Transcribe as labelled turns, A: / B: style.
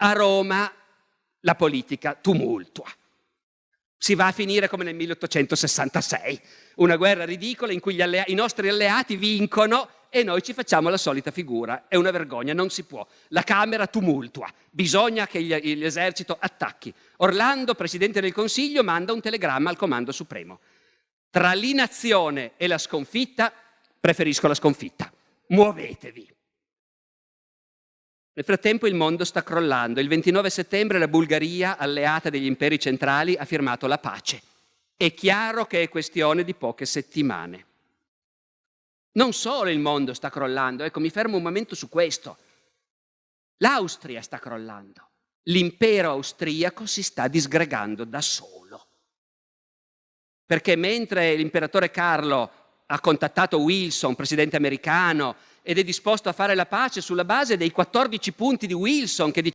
A: A Roma la politica tumultua. Si va a finire come nel 1866, una guerra ridicola in cui i nostri alleati vincono e noi ci facciamo la solita figura. È una vergogna, non si può. La Camera tumultua, bisogna che l'esercito attacchi. Orlando, Presidente del Consiglio, manda un telegramma al Comando Supremo. Tra l'inazione e la sconfitta, preferisco la sconfitta. Muovetevi. Nel frattempo il mondo sta crollando. Il 29 settembre la Bulgaria, alleata degli imperi centrali, ha firmato la pace. È chiaro che è questione di poche settimane. Non solo il mondo sta crollando, ecco, mi fermo un momento su questo. L'Austria sta crollando. L'impero austriaco si sta disgregando da solo. Perché mentre l'imperatore Carlo ha contattato Wilson, presidente americano, ed è disposto a fare la pace sulla base dei 14 punti di Wilson che